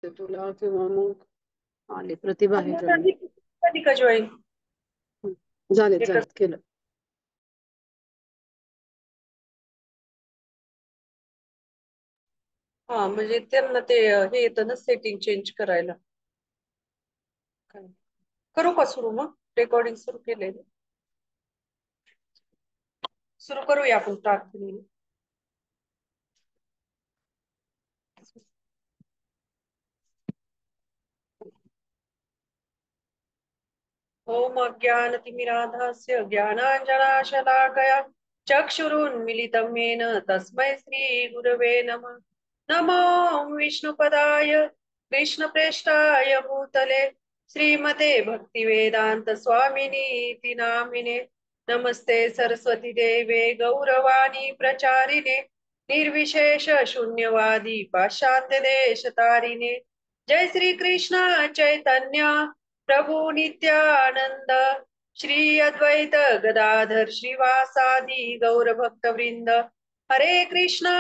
तुला किंवा मग आले प्रतिभा आहे जॉईन. झाली का जॉईन? झालेत केलं. हा म्हणजे त्यांना ते हे येतं ना सेटिंग चेंज करायला. करू का सुरू? मग रेकॉर्डिंग सुरू केले, सुरू करूया आपण प्रार्थनेने. ओम अज्ञानतिमिरान्धस्य ज्ञानाञ्जनशलाकया चक्षुरुन्मीलितं येन तस्मै श्रीगुरवे नमः। नमो विष्णुपदाय कृष्णप्रेष्ठाय भूतले श्रीमते भक्तिवेदांत स्वामिनी इति नामिने। नमस्ते सरस्वती देवे गौरवाणी प्रचारिणे निर्विशेष शून्यवादी पाश्चात्य देश तारिणे। जय श्री कृष्ण चैतन्य प्रभु नित्यानंद श्री अद्वैत गदाधर श्रीवासादि गौर भक्त वृंद। हरे कृष्णा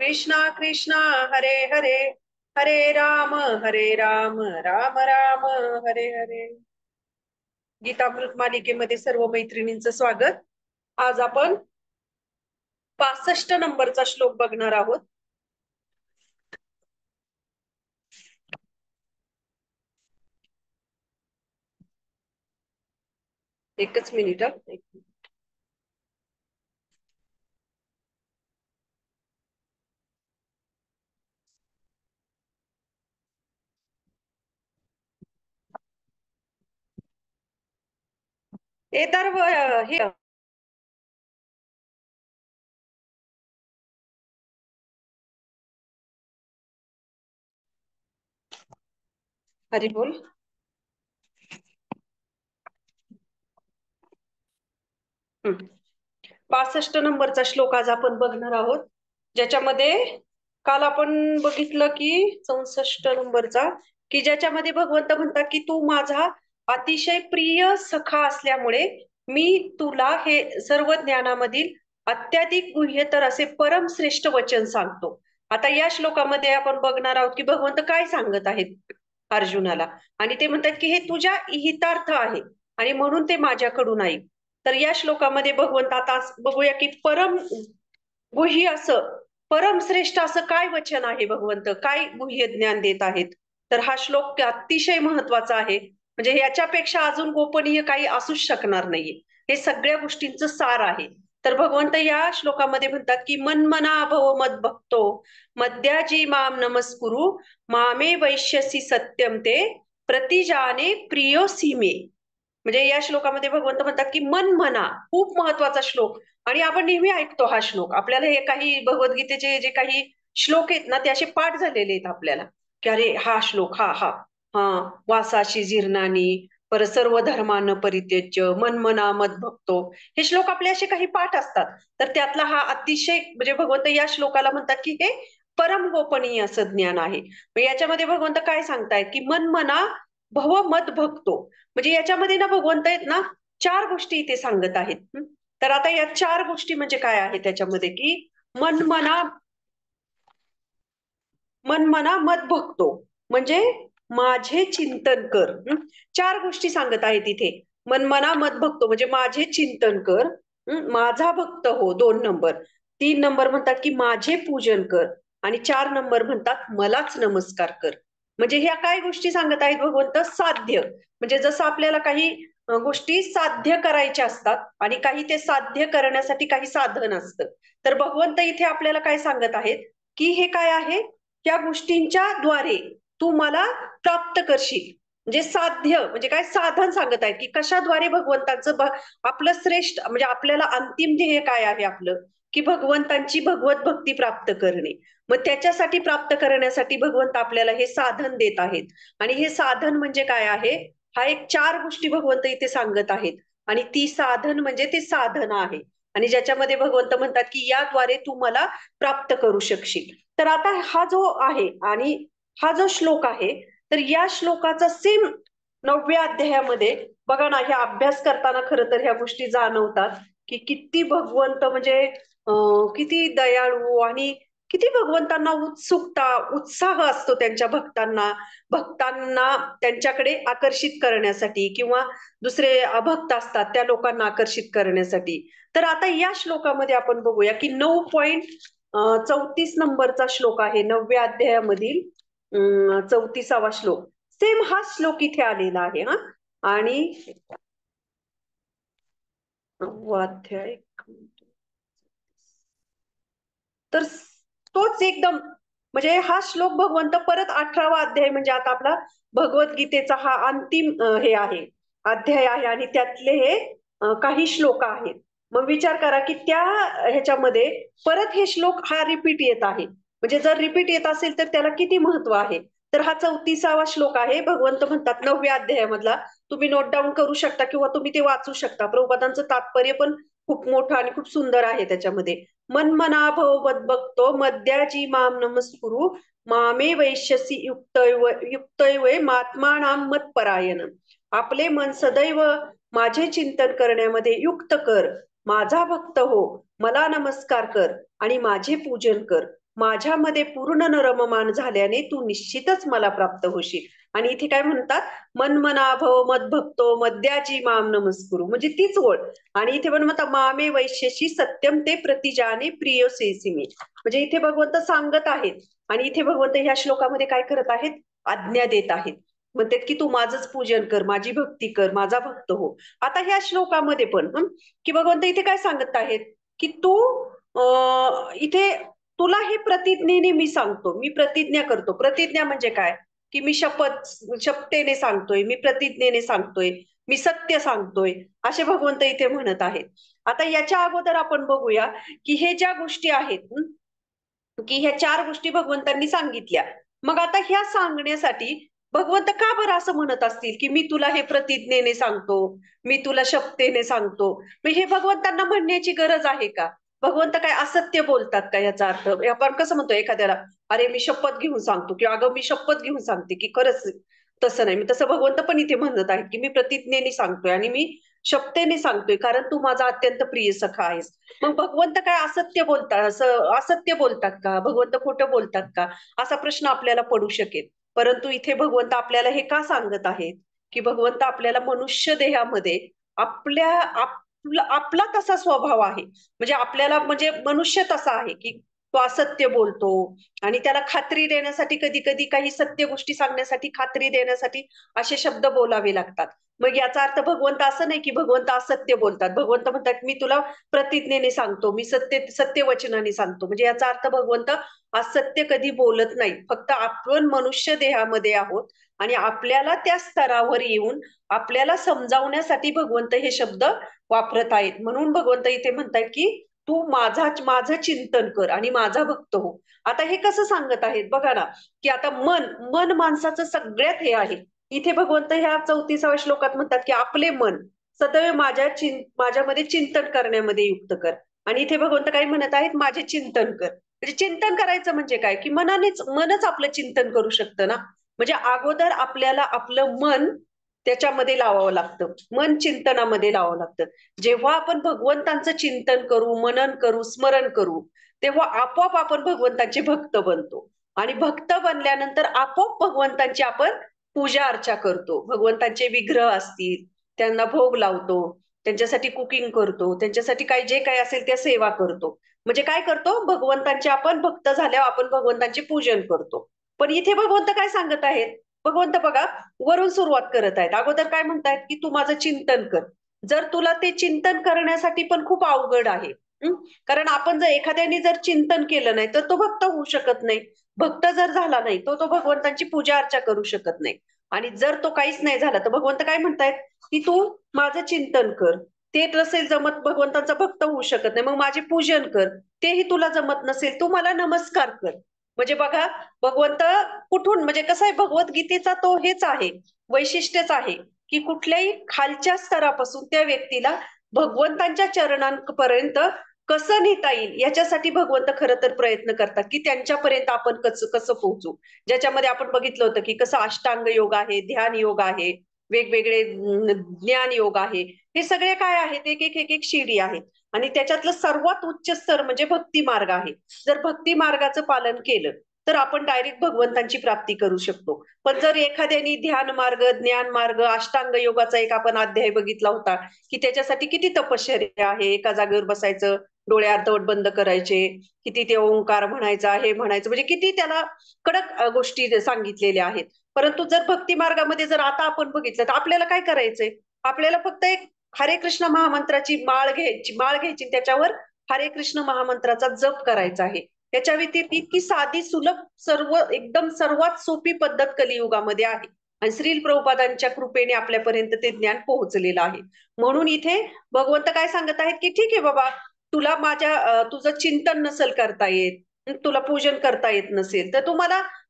कृष्णा कृष्णा हरे हरे, हरे राम राम राम हरे हरे। गीतामृत मालिकेमध्ये सर्व मैत्रिणींचं स्वागत। आज आपण 65 नंबरचा श्लोक बघणार आहोत। एकच मिनिट। हे तर हे हरी बोल। 65 नंबरचा श्लोक आज आपण बघणार आहोत, ज्याच्यामध्ये काल आपण बघितलं की 64 नंबरचा, की ज्याच्यामध्ये भगवंत म्हणतात की तू माझा अतिशय प्रिय सखा असल्यामुळे मी तुला हे सर्व ज्ञानामधील अत्याधिक गुह्यतर असे परम श्रेष्ठ वचन सांगतो। आता या श्लोकामध्ये आपण बघणार आहोत की भगवंत काय सांगत आहेत अर्जुनाला, आणि ते म्हणतात की हे तुझ्या हितार्थ आहे आणि म्हणून ते माझ्याकडून ऐक। तर या श्लोकामध्ये भगवंत आता बघूया की परम गुह्य असं परम श्रेष्ठ असं काय वचन आहे, भगवंत काय गुह्य ज्ञान देत आहेत। तर हा श्लोक अतिशय महत्वाचा आहे, म्हणजे याच्यापेक्षा अजून गोपनीय काही असूच शकणार नाहीये। हे सगळ्या गोष्टींचं सार आहे। तर भगवंत या श्लोकामध्ये म्हणतात की मन्मना भव मद भक्तो मद्याजी माम नमस्कुरु मामे वैश्यसी सत्यम ते प्रतिजाने प्रियोसी मे। म्हणजे या श्लोकामध्ये भगवंत म्हणतात की मन म्हणा, खूप महत्वाचा श्लोक, आणि आपण नेहमी ऐकतो हा श्लोक। आपल्याला हे काही भगवद्गीतेचे जे काही श्लोक आहेत ना ते असे पाठ झालेले आहेत आपल्याला, की अरे हा श्लोक हा हा हा वासाशी जीर्णानी पर सर्व धर्मान परित्यज्य मन्मना मद भक्तो, हे श्लोक आपले असे काही पाठ असतात। तर त्यातला हा अतिशय म्हणजे भगवंत या श्लोकाला म्हणतात की हे परम गोपनीय असं ज्ञान आहे। याच्यामध्ये भगवंत काय सांगतायत की मन्मना भव मद भक्तो, म्हणजे याच्यामध्ये ना भगवंत आहेत ना 4 गोष्टी इथे सांगत आहेत। तर आता या 4 गोष्टी म्हणजे काय आहे त्याच्यामध्ये, की मनमना मद भक्तो म्हणजे माझे चिंतन कर। 4 गोष्टी सांगत आहेत इथे। मनमना मद भक्तो म्हणजे माझे चिंतन कर, माझा भक्त हो 2 नंबर, 3 नंबर म्हणतात की माझे पूजन कर, आणि 4 नंबर म्हणतात मलाच नमस्कार कर। म्हणजे ह्या काय गोष्टी सांगत आहेत भगवंत? साध्य, म्हणजे जसं आपल्याला काही गोष्टी साध्य करायच्या असतात आणि काही ते साध्य करण्यासाठी काही साधन असतं, तर भगवंत इथे आपल्याला काय सांगत आहेत की हे काय आहे, त्या गोष्टींच्या द्वारे तू मला प्राप्त करशील। म्हणजे साध्य म्हणजे काय, साधन सांगत आहेत की कशाद्वारे भगवंताचं आपलं श्रेष्ठ म्हणजे आपल्याला अंतिम ध्येय काय आहे आपलं, की भगवंतांची भगवत भक्ती प्राप्त करणे। मग त्याच्यासाठी प्राप्त करण्यासाठी भगवंत आपल्याला हे साधन देत आहेत, आणि हे साधन म्हणजे काय आहे, हा एक 4 गोष्टी भगवंत इथे सांगत आहेत, आणि ती साधन म्हणजे ते साधन आहे, आणि ज्याच्यामध्ये भगवंत म्हणतात की याद्वारे तू मला प्राप्त करू शकशील। तर आता हा जो आहे आणि हा जो श्लोक आहे, तर या श्लोकाचा सेम 9व्या अध्यायामध्ये बघा ना, हे अभ्यास करताना खरं तर ह्या गोष्टी जाणवतात की किती भगवंत म्हणजे किती दयाळू आणि किती भगवंतांना उत्सुकता, उत्साह असतो त्यांच्या भक्तांना त्यांच्याकडे आकर्षित करण्यासाठी, किंवा दुसरे भक्त असतात त्या लोकांना आकर्षित करण्यासाठी. तर आता या श्लोकामध्ये आपण बघूया की 9.34 नंबरचा श्लोक आहे, 9व्या अध्यायामधील 34वा श्लोक. सेम हा श्लोक इथे आलेला आहे. हा, आणि 9वा अध्याय, तर तोच एकदम, म्हणजे हा श्लोक भगवंत परत 18वा अध्याय, म्हणजे आता आपला भगवद्गीतेचा हा अंतिम हे आहे, अध्याय आहे, आणि त्यातले हे काही श्लोक आहेत. मग विचार करा की त्या ह्याच्यामध्ये परत हे श्लोक हा रिपीट येत आहे. म्हणजे जर रिपीट येत असेल तर त्याला किती महत्व आहे. तर हा 34वा श्लोक आहे. भगवंत म्हणतात 9व्या अध्यायामधला, तुम्ही नोट डाऊन करू शकता किंवा तुम्ही ते वाचू शकता. प्रभुपादांचं तात्पर्य पण खूप मोठं आणि खूप सुंदर आहे त्याच्यामध्ये. मन्मना भव मद्भक्तो मद्याजी माम नमस्कुरु मामे वैश्यसी युक्तैवे महात्मानां मत्परायण. आपले मन सदैव माझे चिंतन करण्यामध्ये युक्त कर, माझा भक्त हो, मला नमस्कार कर आणि माझे पूजन कर. माझ्यामध्ये पूर्ण नरममान झाल्याने तू निश्चितच मला प्राप्त होशील. आणि इथे काय म्हणतात, मन्मना भव मद्भक्तो मद्याजी माम नमस्कुरु, म्हणजे तीच ओळ. आणि इथे पण म्हणतात मामे वैश्यशी सत्यम ते प्रतिजाने प्रिय सेसिमी, म्हणजे इथे भगवंत सांगत आहेत. आणि इथे भगवंत ह्या श्लोकामध्ये काय करत आहेत, आज्ञा देत आहेत. म्हणतात की तू माझंच पूजन कर, माझी भक्ती कर, माझा भक्त हो. आता ह्या श्लोकामध्ये पण की भगवंत इथे काय सांगत आहेत की तू इथे तुला हे प्रतिज्ञेने मी सांगतो, मी प्रतिज्ञा करतो. प्रतिज्ञा म्हणजे काय, की मी शपथेने सांगतोय, मी प्रतिज्ञेने सांगतोय, मी सत्य सांगतोय, असे भगवंत इथे म्हणत आहेत. आता याच्या अगोदर आपण बघूया की हे ज्या गोष्टी आहेत, की ह्या 4 गोष्टी भगवंतांनी सांगितल्या. मग आता ह्या सांगण्यासाठी भगवंत का बरं असं म्हणत असतील की मी तुला हे प्रतिज्ञेने सांगतो, मी तुला शपथेने सांगतो. मग हे भगवंतांना म्हणण्याची गरज आहे का? भगवंत काय असत्य बोलतात का? याचा अर्थ आपण कसं म्हणतो एखाद्याला, अरे मी शपथ घेऊन सांगतो, किंवा अगं मी शपथ घेऊन सांगते, की खरंच. तसं नाही. तसं भगवंत पण इथे म्हणत आहेत की मी प्रतिज्ञेने सांगतोय आणि मी शपथेने सांगतोय, कारण तू माझा अत्यंत प्रिय सखा आहेस. मग भगवंत काय असत्य बोलतात, असं असत्य बोलतात का? भगवंत खोटं बोलतात का? असा प्रश्न आपल्याला पडू शकेल. परंतु इथे भगवंत आपल्याला हे का सांगत आहेत, की भगवंत आपल्याला मनुष्य देहामध्ये आपला तसा स्वभाव आहे, म्हणजे आपल्याला, म्हणजे मनुष्य तसा आहे की तो असत्य बोलतो. आणि त्याला खात्री देण्यासाठी कधी कधी काही सत्य गोष्टी सांगण्यासाठी, खात्री देण्यासाठी असे शब्द बोलावे लागतात. मग याचा अर्थ भगवंत असं नाही की भगवंत असत्य बोलतात. भगवंत म्हणतात मी तुला प्रतिज्ञेने सांगतो, मी सत्य वचनाने सांगतो. म्हणजे याचा अर्थ भगवंत असत्य कधी बोलत नाही. फक्त आपण मनुष्य देहामध्ये आहोत आणि आपल्याला त्या स्तरावर येऊन आपल्याला समजावण्यासाठी भगवंत हे शब्द वापरत आहेत. म्हणून भगवंत इथे म्हणतात की तू माझं चिंतन कर आणि माझा भक्त हो. आता हे कसं सांगत आहेत बघा ना, की आता मन माणसाचं सगळ्यात हे आहे. इथे भगवंत ह्या 34व्या श्लोकात म्हणतात की आपले मन सदैव माझ्यामध्ये चिंतन करण्यामध्ये युक्त कर. आणि इथे भगवंत काय म्हणत आहेत, माझे चिंतन कर. म्हणजे चिंतन करायचं म्हणजे काय, की मनच आपलं चिंतन करू शकतं ना. म्हणजे अगोदर आपल्याला आपलं मन त्याच्यामध्ये लावावं लागतं, मन चिंतनामध्ये लावावं लागतं. जेव्हा आपण भगवंतांचं चिंतन करू, मनन करू, स्मरण करू, तेव्हा आपोआप आपण भगवंतांचे भक्त बनतो. आणि भक्त बनल्यानंतर आपोआप भगवंतांची आपण पूजा अर्चा करतो. भगवंतांचे विग्रह असतील त्यांना भोग लावतो, त्यांच्यासाठी कुकिंग करतो, त्यांच्यासाठी काही जे काही असेल त्या सेवा करतो. म्हणजे काय करतो, भगवंतांचे आपण भक्त झाल्यावर आपण भगवंतांचे पूजन करतो. पण इथे भगवंत काय सांगत आहेत, भगवंत बघा वरून सुरुवात करत आहेत. अगोदर काय म्हणतायत की तू माझं चिंतन कर. जर तुला ते चिंतन करण्यासाठी पण खूप अवघड आहे. कारण आपण जर एखाद्याने जर चिंतन केलं नाही तर तो भक्त होऊ शकत नाही. भक्त जर झाला नाही तो भगवंतांची पूजा अर्चा करू शकत नाही. आणि जर तो काहीच नाही झाला तर भगवंत काय म्हणतायत की तू माझं चिंतन कर. ते नसेल जमत, भगवंतांचा भक्त होऊ शकत नाही, मग माझे पूजन कर. तेही तुला जमत नसेल, तू मला नमस्कार कर. म्हणजे बघा भगवंत कुठून, म्हणजे कसं आहे, भगवद्गीतेचा तो हेच आहे, वैशिष्ट्यच आहे की कुठल्याही खालच्या स्तरापासून त्या व्यक्तीला भगवंतांच्या चरणांपर्यंत कसं नेता येईल याच्यासाठी भगवंत खरं तर प्रयत्न करतात की त्यांच्यापर्यंत आपण कसं कसं पोहोचू. ज्याच्यामध्ये आपण बघितलं होतं की कसं अष्टांग योग आहे, ध्यान योग आहे, वेगवेगळे ज्ञान योग आहे. हे सगळे काय आहेत, एक एक एक एक शिडी आहेत. आणि त्याच्यातलं सर्वात उच्च स्तर म्हणजे भक्ती मार्ग आहे. जर भक्ती मार्गाचं पालन केलं तर आपण डायरेक्ट भगवंतांची प्राप्ती करू शकतो. पण जर एखाद्याने ध्यान मार्ग, ज्ञान मार्ग, अष्टांग योगाचा एक आपण अध्याय बघितला होता की त्याच्यासाठी किती तपश्चर्या आहे, एका जागेवर बसायचं, डोळे अर्धवट बंद करायचे, किती ते ओंकार म्हणायचा, हे म्हणायचं, म्हणजे किती त्याला कडक गोष्टी सांगितलेल्या आहेत. परंतु जर भक्ती मार्गामध्ये जर आता आपण बघितलं तर आपल्याला काय करायचंय, आपल्याला फक्त एक हरे कृष्ण महामंत्राची माळ घ्यायची त्याच्यावर हरे कृष्ण महामंत्राचा जप करायचा आहे. त्याच्या व्यतिरिक्त इतकी साधी सुलभ एकदम सर्वात सोपी पद्धत कलियुगामध्ये आहे आणि श्रील प्रभुपादांच्या कृपेने आपल्यापर्यंत ते ज्ञान पोहोचलेलं आहे. म्हणून इथे भगवंत काय सांगत आहेत की ठीक आहे बाबा, तुला तुझं चिंतन नसेल करता येत, तुला पूजन करता येत नसेल, तर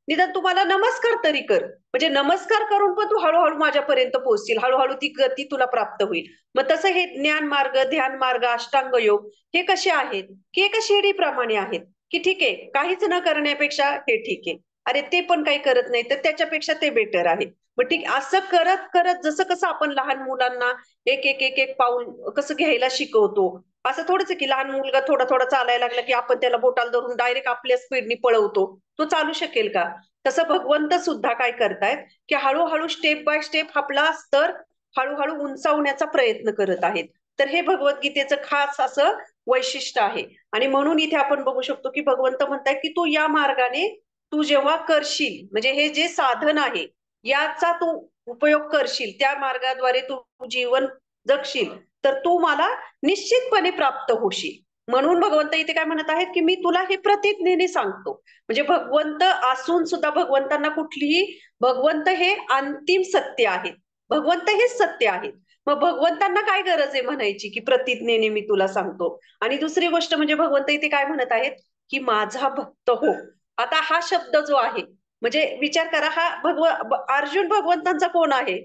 निदान तुम्हाला नमस्कार तरी कर. म्हणजे नमस्कार करून पण तू हळूहळू माझ्यापर्यंत पोहोचशील, हळूहळू ती गती तुला प्राप्त होईल. मग तसं हे ज्ञान मार्ग, ध्यान मार्ग, अष्टांग योग हे कसे आहेत की एका शेडीप्रमाणे आहेत, की ठीक आहे काहीच न करण्यापेक्षा हे ठीक आहे, अरे ते पण काही करत नाही तर त्याच्यापेक्षा ते बेटर आहे. मग ठीक असं करत करत जसं कसं आपण लहान मुलांना एक एक एक एक पाऊल कसं घ्यायला शिकवतो, असं थोडंच की लहान मुलगा थोडा थोडा चालायला लागला की आपण त्याला बोटाला धरून डायरेक्ट आपल्या स्पीडनी पळवतो, तो चालू शकेल का? तसं भगवंत सुद्धा काय करतायत की हळूहळू स्टेप बाय स्टेप आपला स्तर हळूहळू उंचावण्याचा प्रयत्न करत आहेत. तर हे भगवद्गीतेचं खास असं वैशिष्ट्य आहे. आणि म्हणून इथे आपण बघू शकतो की भगवंत म्हणतायत की तू या मार्गाने तू जेव्हा करशील, म्हणजे हे जे साधन आहे याचा तू उपयोग करशील, त्या मार्गाद्वारे तू जीवन जगशील, तर तू मला निश्चितपणे प्राप्त होशील. म्हणून भगवंत इथे काय म्हणत आहेत की मी तुला हे प्रतिज्ञेने सांगतो. म्हणजे भगवंत असून सुद्धा भगवंतांना भगवंत हे अंतिम सत्य आहेत, भगवंत हेच सत्य आहेत. मग भगवंतांना काय गरज आहे म्हणायची की प्रतिज्ञेने मी तुला सांगतो. आणि दुसरी गोष्ट म्हणजे भगवंत इथे काय म्हणत आहेत की माझा भक्त हो. आता हा शब्द जो आहे, म्हणजे विचार करा, अर्जुन भगवंतांचा कोण आहे?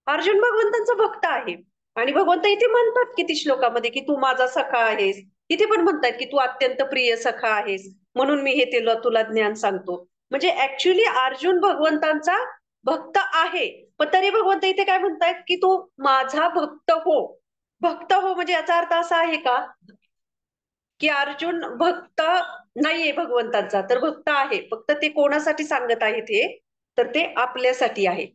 अर्जुन भगवंतांचा भक्त आहे. आणि भगवंत इथे म्हणतात किती श्लोकामध्ये की तू माझा सखा आहेस, इथे पण म्हणतात की तू अत्यंत प्रिय सखा आहेस, म्हणून मी हे तुला ज्ञान सांगतो. म्हणजे ऍक्च्युली अर्जुन भगवंतांचा भक्त आहे, पण तरी भगवंत इथे काय म्हणतायत की तू माझा भक्त हो. भक्त हो म्हणजे याचा अर्थ असा आहे का की अर्जुन भक्त नाहीये भगवंतांचा, तर भक्त आहे, फक्त ते कोणासाठी सांगत आहेत हे, तर ते आपल्यासाठी आहे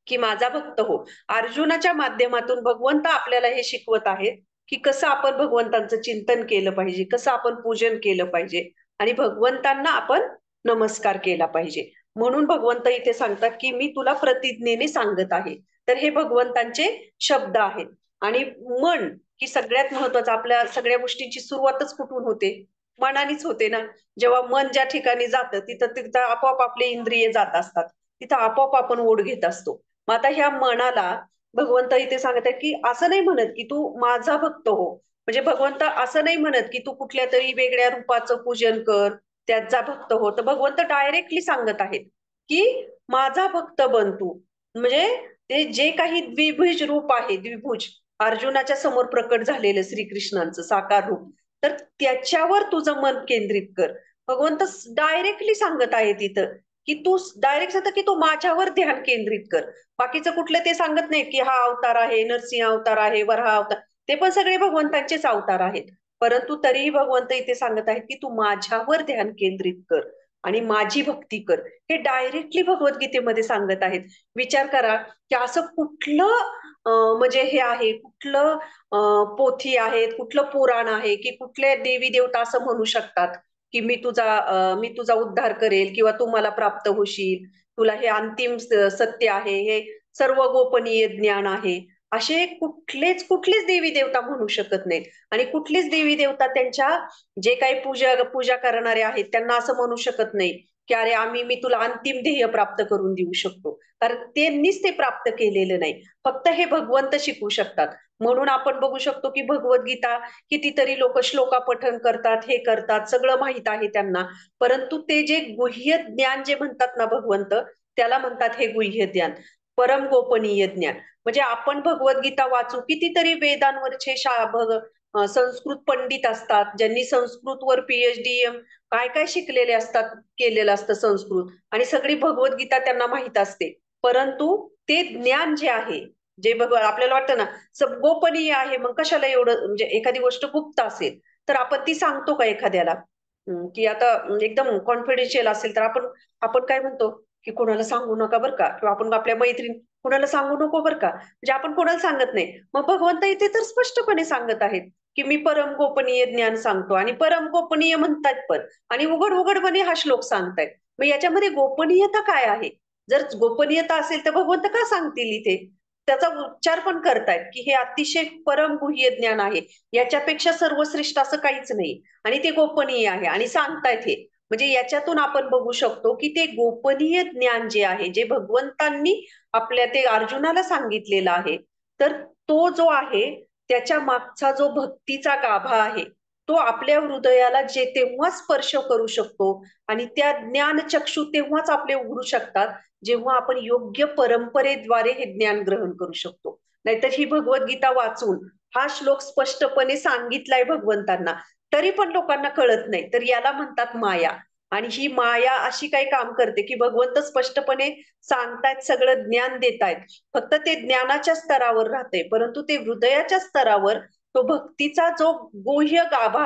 की माझा भक्त हो. अर्जुनाच्या माध्यमातून भगवंत आपल्याला हे शिकवत आहेत की कसं आपण भगवंतांचं चिंतन केलं पाहिजे, कसं आपण पूजन केलं पाहिजे आणि भगवंतांना आपण नमस्कार केला पाहिजे. म्हणून भगवंत इथे सांगतात की मी तुला प्रतिज्ञेने सांगत आहे. तर हे भगवंतांचे शब्द आहेत. आणि मन, की सगळ्यात महत्वाचं, आपल्या सगळ्या गोष्टींची सुरुवातच कुठून होते? मनानेच होते ना. जेव्हा मन ज्या ठिकाणी जातं तिथं तिथं आपोआप आपले इंद्रिय जात असतात, तिथं आपोआप आपण ओढ घेत असतो. मग आता ह्या मनाला भगवंत इथे सांगत आहे की असं नाही म्हणत की तू माझा भक्त हो. म्हणजे भगवंत असं नाही म्हणत की तू कुठल्या तरी वेगळ्या रूपाचं पूजन कर, त्याचा भक्त हो. तर भगवंत डायरेक्टली सांगत आहेत की माझा भक्त बन तू. म्हणजे ते जे काही द्विभुज रूप आहे, द्विभुज अर्जुनाच्या समोर प्रकट झालेलं श्रीकृष्णांचं साकार रूप, तर त्याच्यावर तुझं मन केंद्रित कर. भगवंत डायरेक्टली सांगत आहे तिथं की तू डायरेक्ट सांगत की तू माझ्यावर ध्यान केंद्रित कर. बाकीचं कुठलं ते सांगत नाही की हा अवतार आहे, नरसिंह अवतार आहे, वराह अवतार, ते पण सगळे भगवंतांचेच अवतार आहेत. परंतु तरीही भगवंत इथे सांगत आहेत की तू माझ्यावर ध्यान केंद्रित कर आणि माझी भक्ती कर. हे डायरेक्टली भगवद्गीतेमध्ये सांगत आहेत. विचार करा की असं कुठलं म्हणजे हे आहे, कुठलं पोथी आहेत, कुठलं पुराण आहे की कुठले देवी देवता असं म्हणू शकतात की मी तुझा उद्धार करेल किंवा तू मला प्राप्त होशील, तुला हे अंतिम सत्य आहे, हे सर्व गोपनीय ज्ञान आहे, असे कुठलेच देवी देवता म्हणू शकत नाहीत. आणि कुठलीच देवी देवता त्यांच्या जे काही पूजा करणारे आहेत त्यांना असं म्हणू शकत नाही की अरे मी तुला अंतिम ध्येय प्राप्त करून देऊ शकतो, कारण त्यांनीच ते प्राप्त केलेलं नाही. फक्त हे भगवंत शिकू शकतात. म्हणून आपण बघू शकतो की भगवद्गीता कितीतरी लोक श्लोका पठन करतात, हे करतात, सगळं माहित आहे त्यांना, परंतु ते जे गुह्य ज्ञान जे म्हणतात ना भगवंत, त्याला म्हणतात हे गुह्य ज्ञान, परम गोपनीय ज्ञान. म्हणजे आपण भगवद्गीता वाचू, कितीतरी वेदांवरचे संस्कृत पंडित असतात ज्यांनी संस्कृतवर पीएचडी काय काय शिकलेले असतात, केलेलं असतं संस्कृत, आणि सगळी भगवद्गीता त्यांना माहित असते, परंतु ते ज्ञान जे आहे जे आपल्याला वाटतं ना सब गोपनीय आहे, मग कशाला एवढं, म्हणजे एखादी गोष्ट गुप्त असेल तर आपण ती सांगतो का एखाद्याला? की आता एकदम कॉन्फिडेन्शियल असेल तर आपण आपण काय म्हणतो की कोणाला सांगू नका बरं का, किंवा आपण आपल्या मैत्रीण कोणाला सांगू नको बरं का, म्हणजे आपण कोणाला सांगत नाही. मग भगवंत इथे तर स्पष्टपणे सांगत आहेत की मी परम गोपनीय ज्ञान सांगतो, आणि परम गोपनीय म्हणतात पण, आणि उघड उघडपणे हा श्लोक सांगतायत. मग याच्यामध्ये गोपनीयता काय आहे? जर गोपनीयता असेल तर भगवंत का सांगतील इथे? त्याचा उच्चार पण करतायत की हे अतिशय परम गुह्य ज्ञान आहे, याच्यापेक्षा सर्वश्रेष्ठ असं काहीच नाही, आणि ते गोपनीय आहे आणि सांगतायत हे. म्हणजे याच्यातून आपण बघू शकतो की ते गोपनीय ज्ञान जे आहे, जे भगवंतांनी आपल्या ते अर्जुनाला सांगितलेलं आहे, तर तो जो आहे त्याच्या मागचा जो भक्तीचा गाभा आहे, तो आपल्या हृदयाला जे तेव्हा स्पर्श करू शकतो, आणि त्या ज्ञान चक्षु तेव्हाच आपले उघडू शकतात जेव्हा आपण योग्य परंपरेद्वारे हे ज्ञान ग्रहण करू शकतो. नाहीतर ही भगवद्गीता वाचून हा श्लोक स्पष्टपणे सांगितलाय भगवंतांना, तरी पण लोकांना कळत नाही, तर याला म्हणतात माया. आणि ही माया अशी काही काम करते की भगवंत स्पष्टपणे सांगतायत, सगळं ज्ञान देतायत, फक्त ते ज्ञानाच्या स्तरावर राहते, परंतु ते हृदयाच्या स्तरावर तो भक्तीचा जो गुह्य गाभा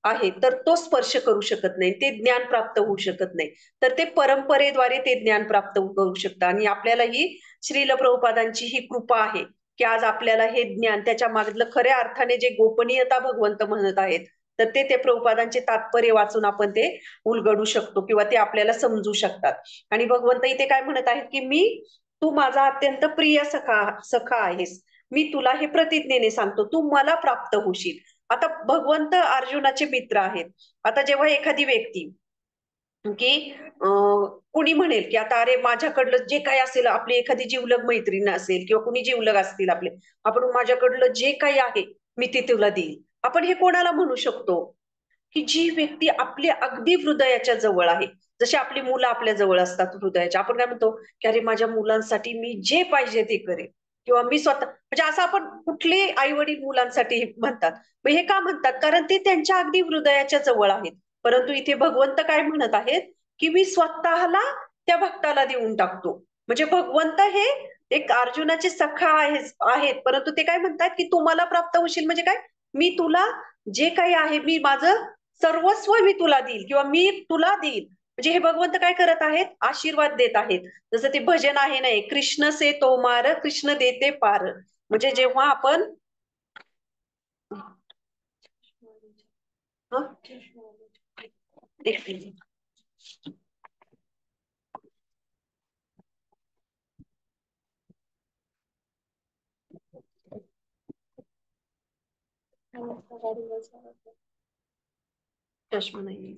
आहे तर तो स्पर्श करू शकत नाही, ते ज्ञान प्राप्त होऊ शकत नाही. तर ते परंपरेद्वारे ते ज्ञान प्राप्त करू शकतं, आणि आपल्याला ही श्रील प्रभुपादांची ही कृपा आहे की आज आपल्याला हे ज्ञान, त्याच्या मागलं खऱ्या अर्थाने जे गोपनीयता भगवंत म्हणत आहेत, तर ते प्रभुपादांचे तात्पर्य वाचून आपण ते उलगडू शकतो, किंवा ते आपल्याला समजू शकतात. आणि भगवंत इथे काय म्हणत आहेत की मी, तू माझा अत्यंत प्रिय सखा सखा आहेस, मी तुला हे प्रतिज्ञेने सांगतो, तू मला प्राप्त होशील. आता भगवंत अर्जुनाचे मित्र आहेत. आता जेव्हा एखादी व्यक्ती की कुणी म्हणेल की आता अरे माझ्याकडलं जे काही असेल, आपली एखादी जिवलग मैत्रीण असेल किंवा कुणी जिवलग असतील आपले, आपण माझ्याकडलं जे काही आहे मी ते तुला देईल. आपण हे कोणाला म्हणू शकतो? की जी व्यक्ती आपल्या अगदी हृदयाच्या जवळ आहे. जशी आपली मुलं आपल्या जवळ असतात हृदयाच्या, आपण काय म्हणतो की अरे माझ्या मुलांसाठी मी जे पाहिजे ते करेन, किंवा मी स्वतः, म्हणजे असं आपण कुठले आई वडील मुलांसाठी म्हणतात. मग हे का म्हणतात? कारण ते त्यांच्या अगदी हृदयाच्या जवळ आहेत. परंतु इथे भगवंत काय म्हणत आहेत की मी स्वतःला त्या भक्ताला देऊन टाकतो. म्हणजे भगवंत हे एक अर्जुनाचे सखा आहेत, परंतु ते काय म्हणतात की तुम्हाला प्राप्त होशील म्हणजे काय, मी तुला जे काही आहे, मी माझं सर्वस्व मी तुला देईल, किंवा मी तुला देईल. म्हणजे हे भगवंत काय करत आहेत? आशीर्वाद देत आहेत. जसं ते भजन आहे ना, कृष्ण से तो मार, कृष्ण देते पार. म्हणजे जेव्हा आपण हं? एक मिनिट. चष्मा नाही.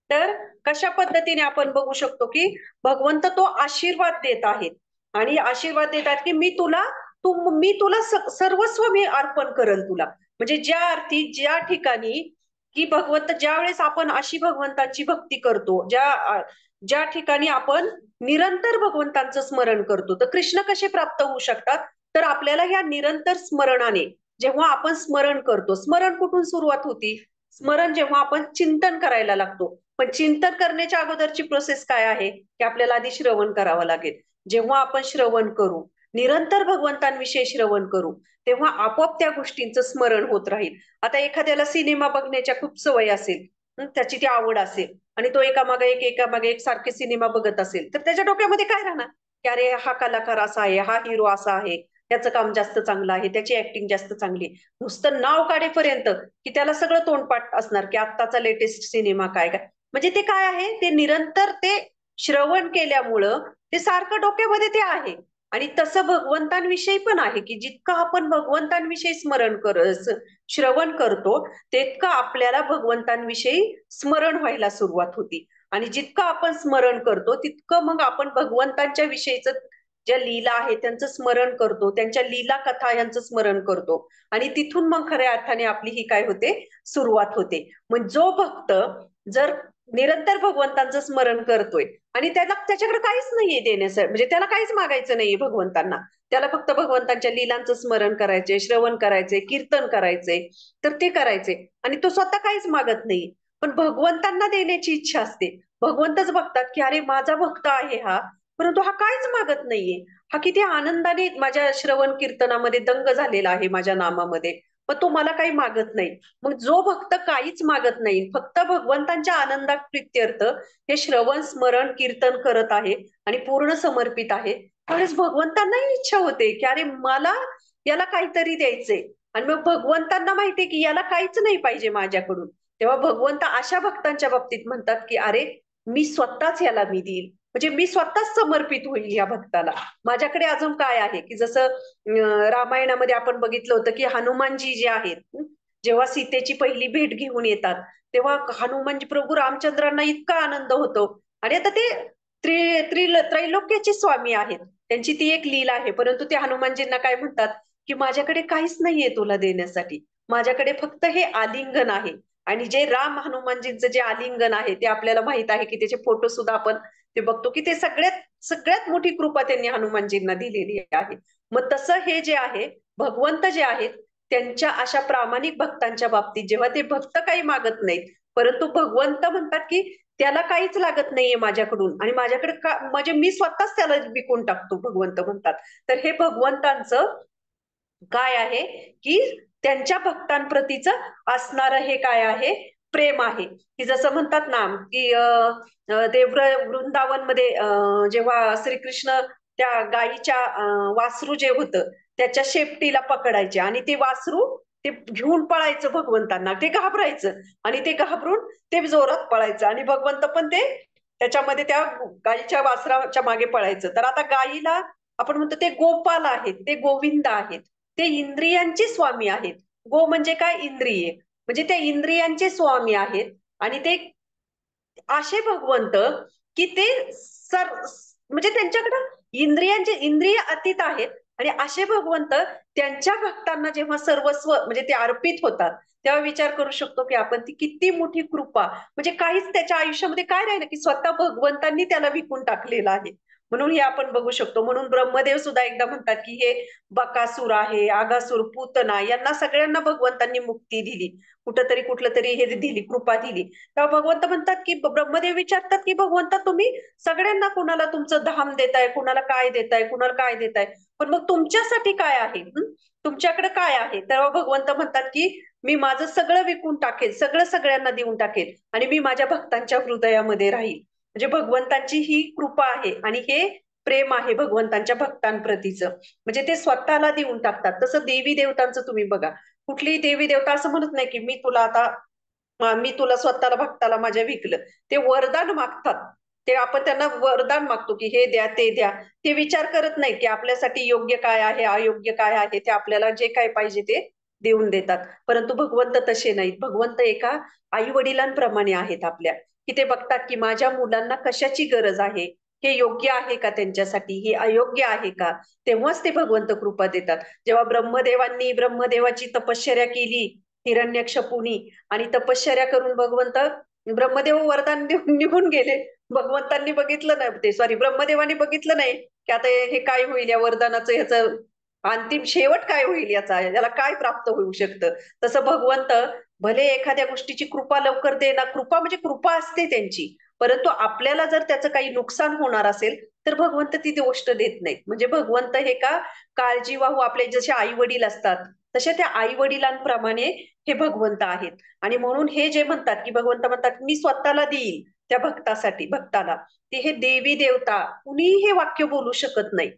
तर कशा पद्धतीने आपण बघू शकतो की भगवंत तो आशीर्वाद देत आहेत, आणि आशीर्वाद देतात की मी तुला सर्वस्व मी अर्पण करेल तुला. म्हणजे ज्या अर्थी, ज्या ठिकाणी की भगवंत, ज्या वेळेस आपण अशी भगवंताची भक्ती करतो, ज्या ठिकाणी आपण निरंतर भगवंतांचं स्मरण करतो, तर कृष्ण कसे प्राप्त होऊ शकतात? तर आपल्याला या निरंतर स्मरणाने, जेव्हा आपण स्मरण करतो, स्मरण कुठून सुरुवात होती? स्मरण जेव्हा आपण चिंतन करायला लागतो. पण चिंतन करण्याच्या अगोदरची प्रोसेस काय आहे की आपल्याला आधी श्रवण करावं लागेल. जेव्हा आपण श्रवण करू, निरंतर भगवंतांविषयी श्रवण करू, तेव्हा आपोआप त्या गोष्टींचं स्मरण होत राहील. आता एखाद्याला सिनेमा बघण्याच्या खूप सवय असेल, त्याची ती आवड असेल, आणि तो एकामागे एक सारखे सिनेमा बघत असेल, तर त्याच्या डोक्यामध्ये काय राहणार की अरे हा कलाकार असा आहे, हा हिरो असा आहे, त्याचं काम जास्त चांगलं आहे, त्याची ऍक्टिंग जास्त चांगली आहे. नुसतं नाव काढेपर्यंत की त्याला सगळं तोंडपाठ असणार की आत्ताचा लेटेस्ट सिनेमा काय काय. म्हणजे ते काय आहे, ते निरंतर ते श्रवण केल्यामुळं ते सारखं डोक्यामध्ये ते आहे. आणि तसं भगवंतांविषयी पण आहे की जितकं आपण भगवंतांविषयी श्रवण करतो, तितकं आपल्याला भगवंतांविषयी स्मरण व्हायला सुरुवात होती. आणि जितकं आपण स्मरण करतो तितकं मग आपण भगवंतांच्या विषयीच ज्या लीला आहेत त्यांचं स्मरण करतो, त्यांच्या लीला कथा यांचं स्मरण करतो, आणि तिथून मग खऱ्या अर्थाने आपली ही काय होते, सुरुवात होते. मग जो भक्त जर निरंतर भगवंतांचं स्मरण करतोय, आणि त्याच्याकडे काहीच नाहीये देण्यासाठी, म्हणजे त्याला काहीच मागायचं नाहीये भगवंतांना, त्याला फक्त भगवंतांच्या लीलांचं स्मरण करायचंय, श्रवण करायचंय, कीर्तन करायचंय, तर ते करायचंय, आणि तो स्वतः काहीच मागत नाही, पण भगवंतांना देण्याची इच्छा असते. भगवंतच बघतात की अरे माझा भक्त आहे हा, परंतु हा काहीच मागत नाहीये. हा किती आनंदाने माझ्या श्रवण कीर्तनामध्ये दंग झालेला आहे, माझ्या नामामध्ये. मग तो मला काही मागत नाही. मग जो भक्त काहीच मागत नाही, फक्त भगवंतांच्या आनंदात प्रित्यर्थ हे श्रवण स्मरण कीर्तन करत आहे आणि पूर्ण समर्पित आहे, त्यावेळेस भगवंतांनाही इच्छा होते की अरे मला याला काहीतरी द्यायचंय. आणि मग भगवंतांना माहितीये की याला काहीच नाही पाहिजे माझ्याकडून. तेव्हा भगवंत अशा भक्तांच्या बाबतीत म्हणतात की अरे मी स्वतःच याला मी देईल, म्हणजे मी स्वतःच समर्पित होईल या भक्ताला. माझ्याकडे अजून काय आहे, की जसं रामायणामध्ये आपण बघितलं होतं की हनुमानजी जे आहेत, जेव्हा सीतेची पहिली भेट घेऊन येतात, तेव्हा हनुमानजी प्रभू रामचंद्रांना इतका आनंद होतो. आणि आता ते त्रैलोक्याचे स्वामी आहेत, त्यांची ती एक लीला आहे. परंतु ते हनुमानजींना काय म्हणतात की माझ्याकडे काहीच नाहीये तुला देण्यासाठी, माझ्याकडे फक्त हे आलिंगन आहे. आणि जे राम हनुमानजींचं जे आलिंगन आहे ते आपल्याला माहित आहे, की त्याचे फोटो सुद्धा आपण ते बघतो, की ते सगळ्यात सगळ्यात मोठी कृपा त्यांनी हनुमानजींना दिलेली आहे. मग तसं हे जे आहे, भगवंत जे आहेत, त्यांच्या अशा प्रामाणिक भक्तांच्या बाबतीत जेव्हा ते भक्त काही मागत नाहीत, परंतु भगवंत म्हणतात की त्याला काहीच लागत नाहीये माझ्याकडून, आणि माझ्याकडे का म्हणजे मी स्वतःच त्याला विकून टाकतो, भगवंत म्हणतात. तर हे भगवंतांचं काय आहे, की त्यांच्या भक्तांप्रतीच असणारं हे काय आहे, प्रेम आहे. की जसं म्हणतात ना की ते वृंदावनमध्ये जेव्हा श्रीकृष्ण त्या गायीच्या वासरू जे होतं त्याच्या शेपटीला पकडायचे, आणि ते वासरू ते घेऊन पळायचं भगवंतांना, ते घाबरायचं, आणि ते घाबरून ते जोरात पळायचं, आणि भगवंत पण ते त्याच्यामध्ये त्या गायीच्या वासराच्या मागे पळायचं. तर आता गायीला आपण म्हणतो ते गोपाल आहेत, ते गोविंद आहेत, ते इंद्रियांचे स्वामी आहेत. गो म्हणजे काय, इंद्रिये, म्हणजे त्या इंद्रियांचे स्वामी आहेत. आणि ते असे भगवंत की ते सर म्हणजे त्यांच्याकडं इंद्रिय अतीत आहेत. आणि असे भगवंत त्यांच्या भक्तांना जेव्हा सर्वस्व म्हणजे ते अर्पित होतात, तेव्हा विचार करू शकतो की आपण ती किती मोठी कृपा, म्हणजे काहीच त्याच्या आयुष्यामध्ये काय राहिलं, की स्वतः भगवंतांनी त्याला विकून टाकलेलं आहे. म्हणून हे आपण बघू शकतो. म्हणून ब्रह्मदेव सुद्धा एकदा म्हणतात की हे बकासूर आहे, आगासूर, पूतना, यांना सगळ्यांना भगवंतांनी मुक्ती दिली, कुठंतरी कुठलं तरी हे दिली, कृपा दिली. तेव्हा भगवंत म्हणतात की ब्रह्मदेव विचारतात की भगवंता तुम्ही सगळ्यांना, कुणाला तुमचं धाम देताय, कुणाला काय देताय, कुणाला काय देताय, पण मग तुमच्यासाठी काय आहे, तुमच्याकडे काय आहे? तेव्हा भगवंत म्हणतात की मी माझं सगळं विकून टाकेल, सगळं सगळ्यांना देऊन टाकेल, आणि मी माझ्या भक्तांच्या हृदयामध्ये राहील. म्हणजे भगवंतांची ही कृपा आहे आणि हे प्रेम आहे भगवंतांच्या भक्तांप्रतीचं, म्हणजे ते स्वतःला देऊन टाकतात. तसं देवी देवतांचं तुम्ही बघा, कुठलीही देवी देवता असं म्हणत नाही की मी तुला आता मी तुला स्वतःला भक्ताला माझ्या विकलं. ते वरदान मागतात. ते आपण त्यांना वरदान मागतो की हे द्या, ते द्या. ते विचार करत नाही की आपल्यासाठी योग्य काय आहे, अयोग्य काय आहे. ते आपल्याला जे काय पाहिजे ते देऊन देतात. परंतु भगवंत तसे नाहीत. भगवंत एका आई वडिलांप्रमाणे आहेत आपल्या, की ते बघतात की माझ्या मुलांना कशाची गरज आहे, हे योग्य आहे का त्यांच्यासाठी, हे अयोग्य आहे का, तेव्हाच ते भगवंत कृपा देतात. जेव्हा ब्रह्मदेवाची तपश्चर्या केली हिरण्यकशपुनी, आणि तपश्चर्या करून भगवंत ब्रह्मदेव वरदान देऊन निघून गेले. भगवंतांनी बघितलं नाही, ते सॉरी ब्रह्मदेवानी बघितलं नाही की आता हे काय होईल, या वरदानाचं ह्याचं अंतिम शेवट काय होईल, याला काय प्राप्त होऊ शकतं. तसं भगवंत भले एखाद्या गोष्टीची कृपा लवकर देणार, कृपा म्हणजे कृपा असते त्यांची, परंतु आपल्याला जर त्याचं काही नुकसान होणार असेल तर भगवंत ती गोष्ट देत नाहीत. म्हणजे भगवंत हे का काळजीवाहू आपले जसे आई वडील असतात, तसे त्या आई वडिलांप्रमाणे हे भगवंत आहेत. आणि म्हणून हे जे म्हणतात की भगवंत म्हणतात मी स्वतःला देईल त्या भक्तासाठी, भक्ताला, ते हे देवी देवता कुणीही हे वाक्य बोलू शकत नाही.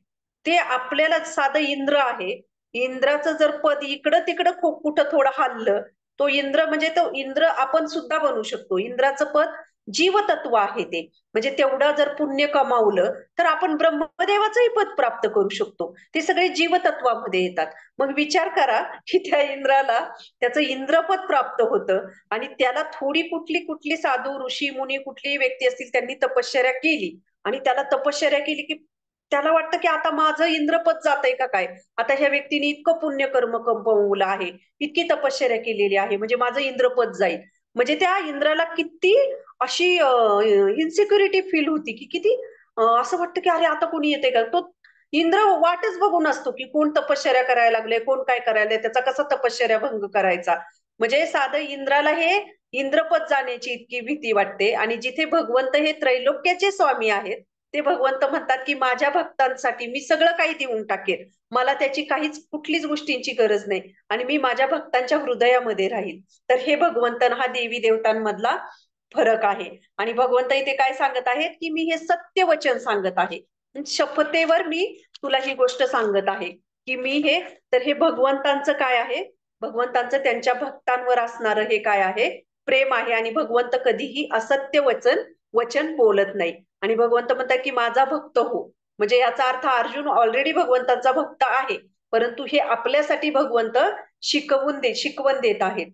ते आपल्याला साधं इंद्र आहे, इंद्राचं जर पद इकडं तिकडं कुठं थोडं हल्लं, तो इंद्र म्हणजे तो इंद्र आपण सुद्धा बनू शकतो. इंद्राचं पद जीवतत्व आहे ते, म्हणजे तेवढं जर पुण्य कमावलं तर आपण ब्रह्मदेवाचंही पद प्राप्त करू शकतो. ते सगळे जीवतत्वामध्ये येतात. मग विचार करा की त्या इंद्राला त्याचं इंद्रपद प्राप्त होतं, आणि त्याला थोडी कुठली कुठली साधू ऋषी मुनी कुठलीही व्यक्ती असतील त्यांनी तपश्चर्या केली, आणि त्याला तपश्चर्या केली की त्याला वाटतं की आता माझं इंद्रपद जातंय का काय, आता ह्या व्यक्तीने इतकं पुण्यकर्म कमवलं आहे, इतकी तपश्चर्या केलेली आहे, म्हणजे माझं इंद्रपद जाईल. म्हणजे त्या इंद्राला किती अशी इन्सिक्युरिटी फील होती, की किती असं वाटतं की अरे आता कोणी येते का. तो इंद्र वाटच बघून असतो की कोण तपश्चर्या करायला लागले, कोण काय करायला, त्याचा कसा तपश्चर्या भंग करायचा. म्हणजे साधं इंद्राला हे इंद्रपद जाण्याची इतकी भीती वाटते, आणि जिथे भगवंत हे त्रैलोक्याचे स्वामी आहेत ते भगवंत म्हणतात की माझ्या भक्तांसाठी मी सगळं काही देऊन टाकेल, मला त्याची कुठलीच गोष्टींची गरज नाही, आणि मी माझ्या भक्तांच्या हृदयामध्ये राहील. तर हे भगवंतन हा देवी देवतांमधला फरक आहे. आणि भगवंत इथे काय सांगत आहेत की मी हे सत्य वचन सांगत आहे, शपथेवर मी तुला ही गोष्ट सांगत आहे की मी हे. तर हे भगवंतांचं काय आहे, भगवंतांचं त्यांच्या भक्तांवर असणारं हे काय आहे, प्रेम आहे. आणि भगवंत कधीही असत्य वचन बोलत नाही. आणि भगवंत म्हणतात की माझा भक्त हो, म्हणजे याचा अर्थ अर्जुन ऑलरेडी भगवंताचा भक्त आहे, परंतु हे आपल्यासाठी भगवंत शिकवण देत आहेत.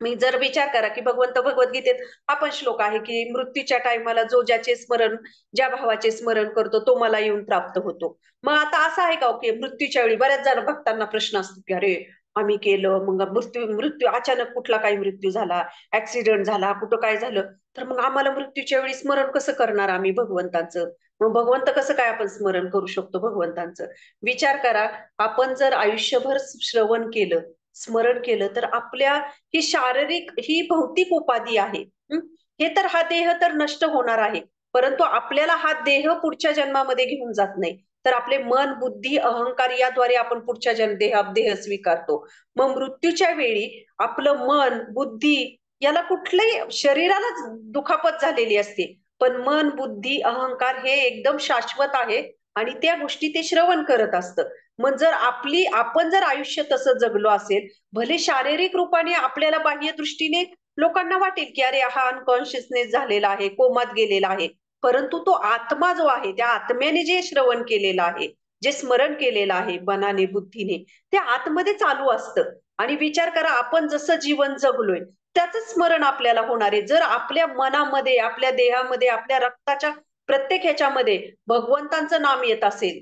मी जर विचार करा की भगवंत भगवद्गीतेत हा पण श्लोक आहे की मृत्यूच्या टायमाला जो ज्या भावाचे स्मरण करतो तो मला येऊन प्राप्त होतो. मग आता असं आहे का ओके, मृत्यूच्या वेळी बऱ्याच जण भक्तांना प्रश्न असतो की अरे आम्ही केलं, मग मृत्यू मृत्यू अचानक कुठला काही मृत्यू झाला, ऍक्सिडेंट झाला, कुठं काय झालं, तर मग आम्हाला मृत्यूच्या वेळी स्मरण कसं करणार आम्ही भगवंताचं? मग भगवंत कसं काय आपण स्मरण करू शकतो भगवंतांचं? विचार करा, आपण जर आयुष्यभर श्रवण केलं, स्मरण केलं, तर आपल्या ही शारीरिक ही भौतिक उपाधी आहे. हे तर हा देह तर नष्ट होणार आहे, परंतु आपल्याला हा देह पुढच्या जन्मामध्ये घेऊन जात नाही. तर आपले मन, बुद्धी, अहंकार याद्वारे आपण पुढच्या देह स्वीकारतो. मग मृत्यूच्या वेळी आपलं मन, बुद्धी याला कुठल्याही शरीरालाच दुखापत झालेली असते, पण मन, बुद्धी, अहंकार हे एकदम शाश्वत आहे आणि त्या गोष्टी ते श्रवण करत असतं. मग जर आपण जर आयुष्य तसं जगलो असेल, भले शारीरिक रूपाने आपल्याला बाह्य दृष्टीने लोकांना वाटेल की अरे हा अनकॉन्शियसनेस झालेला आहे, कोमात गेलेला आहे, परंतु तो आत्मा जो आहे, त्या आत्म्याने जे श्रवण केलेलं आहे, जे स्मरण केलेलं आहे मनाने, बुद्धीने, ते आतमध्ये चालू असतं. आणि विचार करा, आपण जसं जीवन जगलोय त्याच स्मरण आपल्याला होणार आहे. जर आपल्या मनामध्ये, आपल्या देहामध्ये, आपल्या रक्ताच्या प्रत्येक ह्याच्यामध्ये भगवंतांचं नाम येत असेल,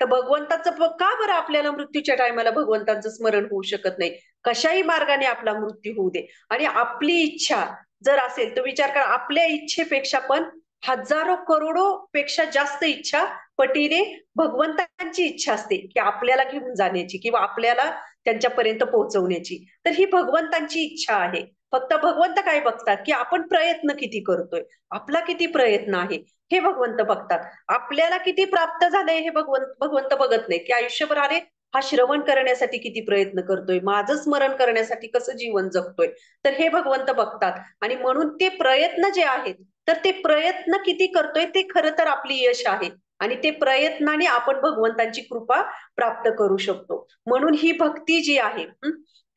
तर भगवंताचं का बरं आपल्याला मृत्यूच्या टायमाला भगवंतांचं स्मरण होऊ शकत नाही? कशाही मार्गाने आपला मृत्यू होऊ दे, आणि आपली इच्छा जर असेल तर विचार करा, आपल्या इच्छेपेक्षा पण हजारो करोडो पेक्षा जास्त इच्छा पटीने भगवंतांची इच्छा असते की आपल्याला घेऊन जाण्याची किंवा आपल्याला त्यांच्यापर्यंत पोहोचवण्याची. तर ही भगवंतांची इच्छा आहे. फक्त भगवंत काय बघतात की आपण प्रयत्न किती करतोय, आपला किती प्रयत्न आहे हे भगवंत बघतात. आपल्याला किती प्राप्त झालंय हे भगवंत बघत नाही की आयुष्यभर अरे हा श्रवण करण्यासाठी किती प्रयत्न करतोय, माझं स्मरण करण्यासाठी कसं जीवन जगतोय, तर हे भगवंत बघतात. आणि म्हणून ते प्रयत्न जे आहेत, तर ते प्रयत्न किती करतोय ते खरं तर आपली यश आहे. आणि ते प्रयत्नाने आपण भगवंतांची कृपा प्राप्त करू शकतो. म्हणून ही भक्ती जी आहे,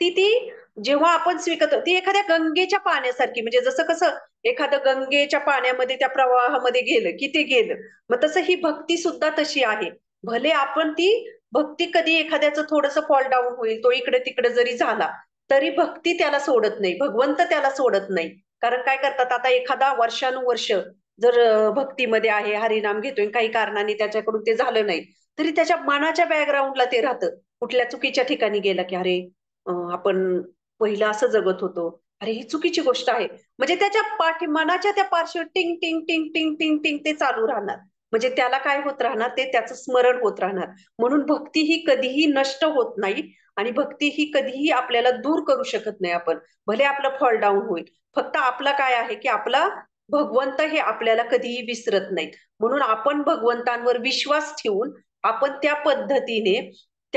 ती जेव्हा आपण स्वीकारतो ती एखाद्या गंगेच्या पाण्यासारखी, म्हणजे जसं कसं एखादं गंगेच्या पाण्यामध्ये त्या प्रवाहामध्ये गेलं की ते गेलं, मग तसं ही भक्ती सुद्धा तशी आहे. भले आपण ती भक्ती कधी एखाद्याचं थोडंसं फॉल डाऊन होईल, तो इकडे तिकडे जरी झाला, तरी भक्ती त्याला सोडत नाही, भगवंत त्याला सोडत नाही. कारण काय करतात, आता एखादा वर्षानुवर्ष जर भक्तीमध्ये आहे, हरिनाम घेतोय, काही कारणाने त्याच्याकडून ते झालं नाही, तरी त्याच्या मनाच्या बॅकग्राऊंडला ते राहतं. कुठल्या चुकीच्या ठिकाणी गेला की अरे आपण पहिलं असं जगत होतो, अरे ही चुकीची गोष्ट आहे, म्हणजे त्याच्या मनाच्या त्या पार्श्व टिंग टिंग टिंग टिंग टिंग टिंग ते चालू राहणार. म्हणजे त्याला काय होत राहणार, ते त्याचं स्मरण होत राहणार. म्हणून भक्ती ही कधीही नष्ट होत नाही, आणि भक्ती ही कधीही आपल्याला दूर करू शकत नाही आपण. भले आपलं फॉल डाऊन होईल, फक्त आपला काय आहे की आपला भगवंत हे आपल्याला कधीही विसरत नाहीत. म्हणून आपण भगवंतांवर विश्वास ठेवून आपण त्या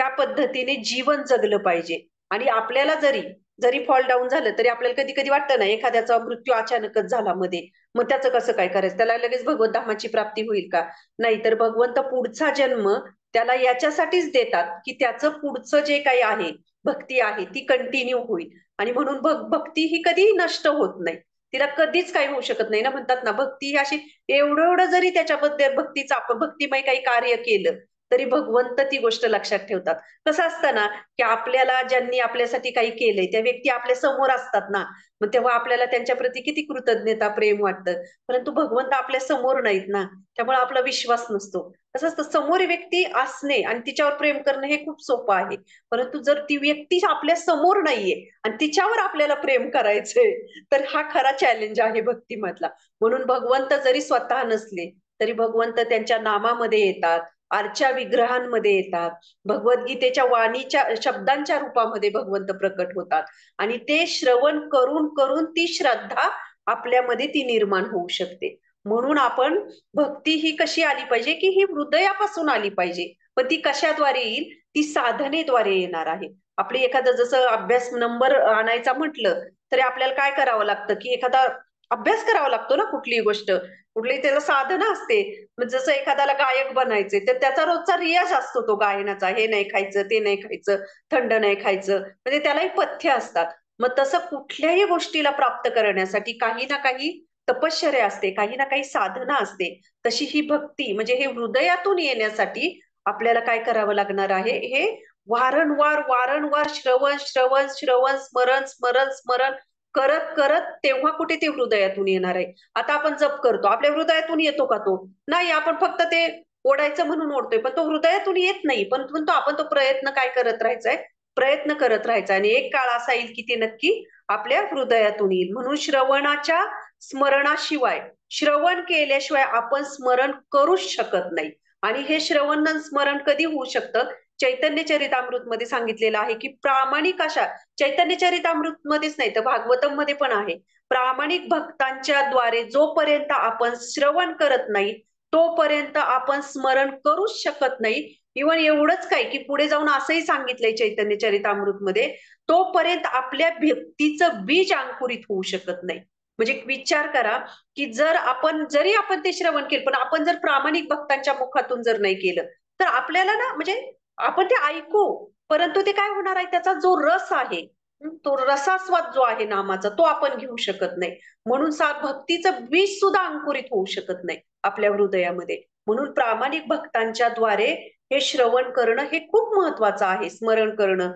पद्धतीने जीवन जगलं पाहिजे. आणि आपल्याला जरी जरी फॉल डाऊन झालं तरी आपल्याला कधी कधी वाटतं ना, एखाद्याचा मृत्यू अचानकच झाला मध्ये, मग त्याचं कसं काय करायचं, त्याला लगेच भगवत धामाची प्राप्ती होईल का? नाही, तर भगवंत पुढचा जन्म त्याला याच्यासाठीच देतात की त्याचं पुढचं जे काही आहे, भक्ती आहे, ती कंटिन्यू होईल. आणि म्हणून भक्ती ही कधीही नष्ट होत नाही, तिला कधीच काही होऊ शकत नाही ना. म्हणतात ना, भक्ती ही अशी एवढं एवढं जरी त्याच्याबद्दल भक्तीचं आपण भक्तिमय काही कार्य केलं तरी भगवंत ती गोष्ट लक्षात ठेवतात. कसं असतं ना, की आपल्याला ज्यांनी आपल्यासाठी काही केलंय त्या व्यक्ती आपल्या समोर असतात ना, मग तेव्हा आपल्याला त्यांच्या प्रती किती कृतज्ञता, प्रेम वाटतं. परंतु भगवंत आपल्या समोर नाहीत ना, त्यामुळे आपला विश्वास नसतो. कसं असतं, समोर व्यक्ती असणे आणि तिच्यावर प्रेम करणं हे खूप सोपं आहे, परंतु जर ती व्यक्ती आपल्या समोर नाहीये आणि तिच्यावर आपल्याला प्रेम करायचंय, तर हा खरा चॅलेंज आहे भक्तीमधला. म्हणून भगवंत जरी स्वतः नसले तरी भगवंत त्यांच्या नामामध्ये येतात, आरच्या विग्रहांमध्ये येतात, भगवद्गीतेच्या वाणीच्या शब्दांच्या रूपामध्ये भगवंत प्रकट होतात. आणि ते श्रवण करून करून ती श्रद्धा आपल्यामध्ये ती निर्माण होऊ शकते. म्हणून आपण भक्ती ही कशी आली पाहिजे, की ही हृदयापासून आली पाहिजे. पण ती कशाद्वारे येईल? ती साधनेद्वारे येणार आहे. आपली एखादा जसं अभ्यास नंबर आणायचा म्हटलं तरी आपल्याला काय करावं लागतं, की एखादा अभ्यास करावा लागतो ना कुठलीही गोष्ट, कुठलीही त्याला साधना असते. मग जसं एखाद्याला गायक बनायचे तर त्याचा रोजचा रियाज असतो तो गायनाचा, हे नाही खायचं, ते नाही खायचं, थंड नाही खायचं, म्हणजे त्यालाही पथ्य असतात. मग तसं कुठल्याही गोष्टीला प्राप्त करण्यासाठी काही ना काही तपश्चर्या असते, काही ना काही साधना असते. तशी ही भक्ती म्हणजे हे हृदयातून येण्यासाठी आपल्याला काय करावं लागणार आहे? हे वारंवार वारंवार श्रवण श्रवण श्रवण स्मरण स्मरण स्मरण करत करत तेव्हा कुठे ते हृदयातून येणार आहे. आता आपण जप करतो, आपल्या हृदयातून येतो का तो? नाही, आपण फक्त ते ओढायचं म्हणून ओढतोय, पण तो हृदयातून येत नाही. पण म्हणतो आपण तो प्रयत्न काय करत राहायचा आहे? प्रयत्न करत राहायचा आणि एक काळ असा येईल की ते नक्की आपल्या हृदयातून येईल. म्हणून श्रवणाच्या स्मरणाशिवाय, श्रवण केल्याशिवाय आपण स्मरण करूच शकत नाही. आणि हे श्रवण आणि स्मरण कधी होऊ शकतं? चैतन्य चरितामृत मध्ये सांगितलेलं आहे की प्रामाणिक अशा, चैतन्य चरितामृत मध्येच नाही तर भागवतम मध्ये पण आहे, प्रामाणिक भक्तांच्या द्वारे जोपर्यंत आपण श्रवण करत नाही तोपर्यंत आपण स्मरण करूच शकत नाही. इव्हन एवढंच काय की पुढे जाऊन असंही सांगितलंय चैतन्य चरितामृत मध्ये, तोपर्यंत आपल्या भक्तीचं बीज अंकुरित होऊ शकत नाही. म्हणजे विचार करा की जरी आपण ते श्रवण केलं पण आपण जर प्रामाणिक भक्तांच्या मुखातून जर नाही केलं तर आपल्याला ना म्हणजे आपण ते ऐकू, परंतु ते काय होणार आहे, त्याचा जो रस आहे, तो रसास्वाद जो आहे नामाचा, तो आपण घेऊ शकत नाही. म्हणून भक्तीचं बीज सुद्धा अंकुरित होऊ शकत नाही आपल्या हृदयामध्ये. म्हणून प्रामाणिक भक्तांच्या द्वारे हे श्रवण करणं हे खूप महत्वाचं आहे. स्मरण करणं,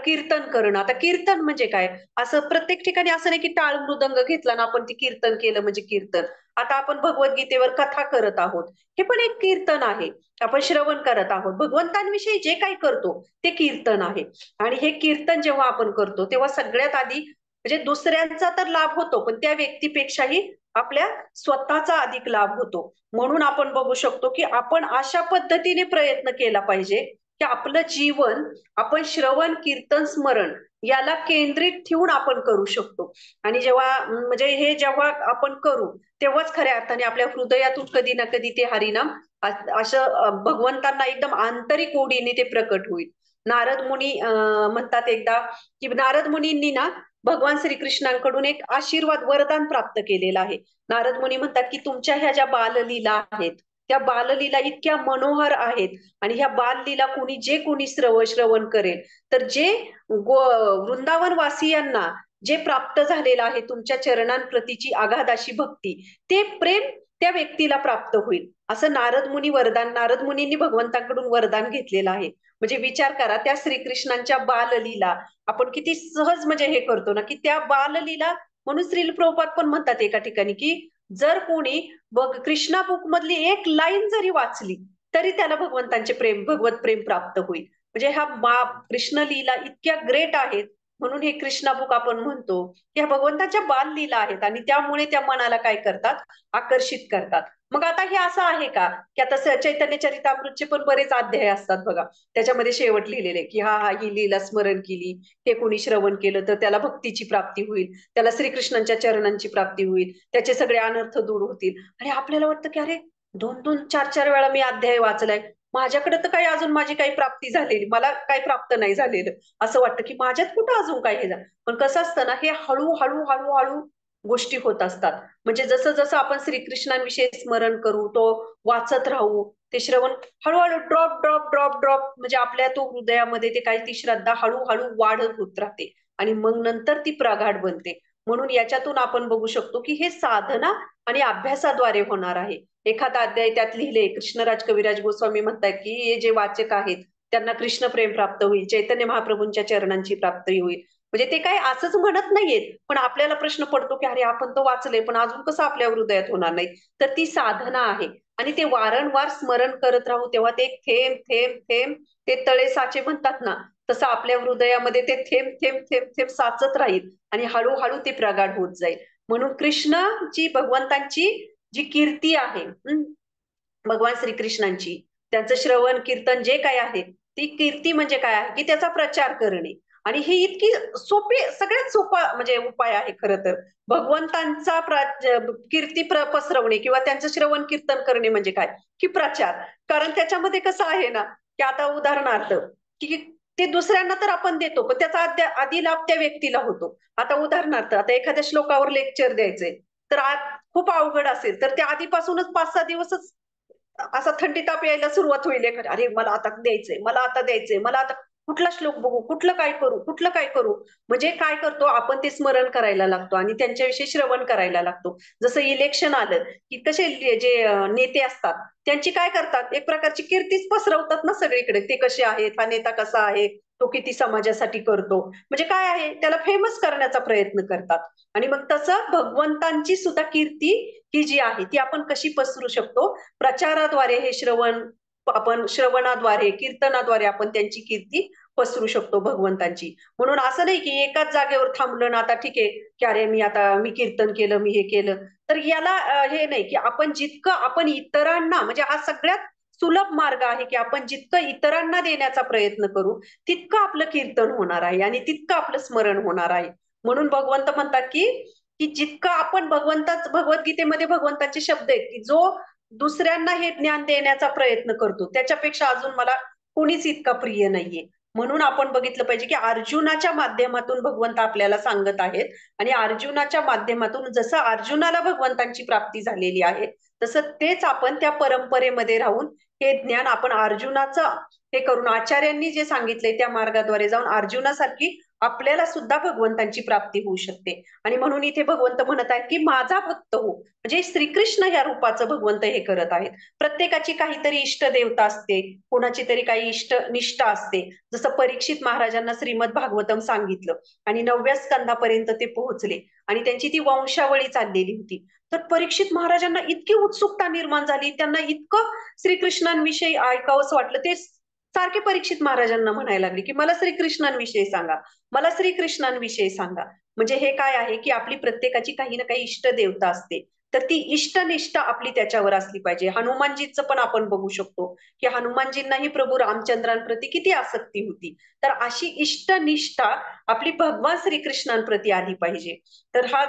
कीर्तन करणं. आता कीर्तन म्हणजे काय? असं प्रत्येक ठिकाणी असं नाही की टाळ मृदंग घेतला ना आपण ती कीर्तन केलं म्हणजे कीर्तन. आता आपण भगवद्गीतेवर कथा करत आहोत, हे पण एक कीर्तन आहे. आपण श्रवण करत आहोत, भगवंतांविषयी जे काही करतो ते कीर्तन आहे. आणि हे कीर्तन जेव्हा आपण करतो तेव्हा सगळ्यात आधी म्हणजे दुसऱ्यांचा तर लाभ होतो, पण त्या व्यक्तीपेक्षाही आपल्या स्वतःचा अधिक लाभ होतो. म्हणून आपण बघू शकतो की आपण अशा पद्धतीने प्रयत्न केला पाहिजे की आपलं जीवन आपण श्रवण कीर्तन स्मरण याला केंद्रित ठेवून आपण करू शकतो. आणि म्हणजे हे जेव्हा आपण करू तेव्हाच खऱ्या अर्थाने आपल्या हृदयातून कधी ना कधी ते हरिनाम असं भगवंतांना एकदम आंतरिक ओढीने ते प्रकट होईल. नारद मुनी म्हणतात एकदा की नारद मुनींनी ना भगवान श्रीकृष्णांकडून एक आशीर्वाद वरदान प्राप्त केलेलं आहे. नारद मुनी म्हणतात की तुमच्या ह्या ज्या बाललीला आहेत त्या बाललीला इतक्या मनोहर आहेत आणि ह्या बाललीला कोणी श्रवण करेल तर जे वृंदावन वासियांना जे प्राप्त झालेलं आहे तुमच्या चरणांप्रतीची आगाध अशी भक्ती, ते प्रेम त्या व्यक्तीला प्राप्त होईल. असं नारद मुनींनी भगवंतांकडून वरदान घेतलेलं आहे. म्हणजे विचार करा त्या श्रीकृष्णांच्या बाललीला आपण किती सहज म्हणजे हे करतो ना की त्या बाललीला. म्हणून श्रील प्रभुपाद पण म्हणतात एका ठिकाणी की जर कोणी कृष्णा बुक मधली एक लाईन जरी वाचली तरी त्याला भगवत प्रेम प्राप्त होईल. म्हणजे कृष्ण लीला इतक्या ग्रेट आहेत. म्हणून हे कृष्णा बुक आपण म्हणतो की ह्या भगवंताच्या बाल लीला आहेत आणि त्यामुळे त्या मनाला काय करतात, आकर्षित करतात. मग आता हे असं आहे का की आता चैतन्य चरितामृतचे पण बरेच अध्याय असतात बघा, त्याच्यामध्ये शेवट लिहिलेले की हा ही लीला स्मरण केली, हे कोणी श्रवण केलं तर त्याला भक्तीची प्राप्ती होईल, त्याला श्रीकृष्णांच्या चरणांची प्राप्ती होईल, त्याचे सगळे अनर्थ दूर होतील. आणि आपल्याला वाटतं की अरे 2-2, 4-4 वेळा मी अध्याय वाचलाय, माझ्याकडे तर काही अजून माझी काही प्राप्ती झालेली, मला काही प्राप्त नाही झालेलं. असं वाटतं की माझ्यात कुठं अजून काय हे झालं. पण कसं असतं ना, हे हळूहळू हळूहळू गोष्टी होत असतात. म्हणजे जसं जसं आपण श्रीकृष्णांविषयी स्मरण करू, तो वाचत राहू, ते श्रवण हळूहळू ड्रॉप ड्रॉप ड्रॉप ड्रॉप म्हणजे आपल्या तो हृदयामध्ये ते काही ती श्रद्धा हळूहळू वाढत होत राहते आणि मग नंतर ती प्रगाढ बनते. म्हणून याच्यातून आपण बघू शकतो की हे साधना आणि अभ्यासाद्वारे होणार आहे. एखादा अध्याय त्यात लिहिले, कृष्णराज कविराज गोस्वामी म्हणतात की हे जे वाचक आहेत त्यांना कृष्ण प्रेम प्राप्त होईल, चैतन्य महाप्रभूंच्या चरणांची प्राप्ती होईल. म्हणजे ते काय असंच म्हणत नाहीयेत, पण आपल्याला प्रश्न पडतो की अरे आपण तो वाचले पण अजून कसं आपल्या हृदयात होणार नाही. तर ती साधना आहे आणि ते वारंवार स्मरण करत राहू तेव्हा ते थेंब थेंब थेंब ते तळे साचे म्हणतात ना, तसं आपल्या हृदयामध्ये ते थेंब थेंब थेंब थेंब साचत राहील आणि हळूहळू ते प्रगाढ होत जाईल. म्हणून कृष्णची भगवंतांची जी कीर्ती आहे, भगवान श्रीकृष्णांची, त्यांचं श्रवण कीर्तन जे काय आहे ती कीर्ती म्हणजे काय आहे की त्याचा प्रचार करणे आणि ही इतकी सोपी, सगळ्यात सोपा म्हणजे उपाय आहे खरं तर. भगवंतांचा कीर्ती पसरवणे किंवा त्यांचं श्रवण कीर्तन करणे म्हणजे काय, की प्रचार. कारण त्याच्यामध्ये कसं आहे ना, की आता उदाहरणार्थ, की ते दुसऱ्यांना तर आपण देतो, पण त्याचा आधी लाभ त्या व्यक्तीला होतो. आता उदाहरणार्थ, आता एखाद्या श्लोकावर लेक्चर द्यायचंय, तर खूप अवघड असेल तर ते आधीपासूनच 5-6 दिवसच असा थंडी ताप यायला सुरुवात होईल एखाद्या, अरे मला आता द्यायचंय, मला आता द्यायचंय, मला आता कुठला श्लोक बघू, कुठलं काय करू, कुठलं काय करू. म्हणजे काय करतो आपण, ते स्मरण करायला लागतो आणि त्यांच्याविषयी श्रवण करायला लागतो. जसं इलेक्शन आलं की कसे जे नेते असतात, त्यांची काय करतात, एक प्रकारची कीर्तीच पसरवतात ना सगळीकडे, ते कसे आहेत, हा नेता कसा आहे, तो किती समाजासाठी करतो. म्हणजे काय आहे, त्याला फेमस करण्याचा प्रयत्न करतात. आणि मग तसं भगवंतांची सुद्धा कीर्ती ही जी आहे ती आपण कशी पसरू शकतो, प्रचाराद्वारे, हे आपण श्रवणाद्वारे, कीर्तनाद्वारे आपण त्यांची कीर्ती पसरू शकतो भगवंतांची. म्हणून असं नाही की एकाच जागेवर थांबलं ना, आता ठीक आहे की अरे मी कीर्तन केलं, मी हे केलं, तर याला हे नाही, की आपण जितकं आपण इतरांना, म्हणजे हा सगळ्यात सुलभ मार्ग आहे की आपण जितकं इतरांना देण्याचा प्रयत्न करू, तितकं आपलं कीर्तन होणार आहे आणि तितकं आपलं स्मरण होणार आहे. म्हणून भगवंत म्हणतात की की जितकं आपण भगवद्गीतेमध्ये भगवंताचे शब्द आहेत, की जो दुसऱ्यांना हे ज्ञान देण्याचा प्रयत्न करतो, त्याच्यापेक्षा अजून मला कोणीच इतका प्रिय नाहीये. म्हणून आपण बघितलं पाहिजे की अर्जुनाच्या माध्यमातून भगवंत आपल्याला सांगत आहेत, आणि अर्जुनाच्या माध्यमातून जसं अर्जुनाला भगवंतांची प्राप्ती झालेली आहे, तसं तेच आपण त्या परंपरेमध्ये राहून हे ज्ञान आपण अर्जुनाचं हे करून, आचार्यांनी जे सांगितले त्या मार्गाद्वारे जाऊन अर्जुनासारखी आपल्याला सुद्धा भगवंतांची प्राप्ती होऊ शकते. आणि म्हणून इथे भगवंत म्हणत आहेत की माझा भक्त हो, म्हणजे श्रीकृष्ण या रूपाचं भगवंत हे करत आहेत. प्रत्येकाची काहीतरी इष्ट देवता असते, कोणाची तरी काही इष्ट निष्ठा असते. जसं परीक्षित महाराजांना श्रीमद भागवतम सांगितलं आणि 9व्या स्कंदापर्यंत ते पोहोचले आणि त्यांची ती वंशावळी चाललेली होती. तर परीक्षित महाराजांना इतकी उत्सुकता निर्माण झाली, त्यांना इतकं श्रीकृष्णांविषयी ऐकावंसं वाटलं, ते सारखे परीक्षित महाराजांना म्हणायला लागले की मला श्रीकृष्णांविषयी सांगा, मला श्रीकृष्णांविषयी सांगा. म्हणजे हे काय आहे की आपली प्रत्येकाची काही ना काही इष्ट देवता असते, तर ती इष्टनिष्ठा आपली त्याच्यावर असली पाहिजे. हनुमानजीचं पण आपण बघू शकतो की हनुमानजींनाही प्रभू रामचंद्रांप्रती किती आसक्ती होती, तर अशी इष्टनिष्ठा आपली भगवान श्रीकृष्णांप्रती आली पाहिजे. तर हा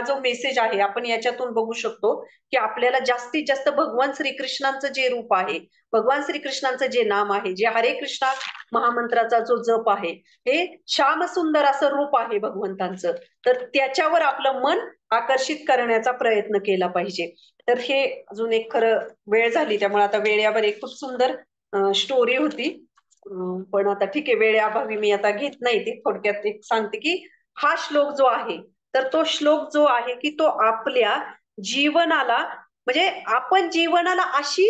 जो मेसेज आहे, आपण याच्यातून बघू शकतो की आपल्याला जास्तीत जास्त भगवान श्रीकृष्णांचं जे रूप आहे, भगवान श्रीकृष्णांचं जे नाम आहे, जे हरे कृष्णा महामंत्राचा जो जप आहे, हे श्याम सुंदर असं रूप आहे भगवंतांचं, तर त्याच्यावर आपलं मन आकर्षित करण्याचा प्रयत्न केला पाहिजे. तर हे अजून एक, खरं वेळ झाली त्यामुळे आता वेळेवर एक खूप सुंदर स्टोरी होती, पण आता ठीक आहे, वेळेअभावी मी आता घेत नाही ती. थोडक्यात एक सांगते की हा श्लोक जो आहे, तर तो श्लोक जो आहे की तो आपल्या जीवनाला, म्हणजे आपण जीवनाला अशी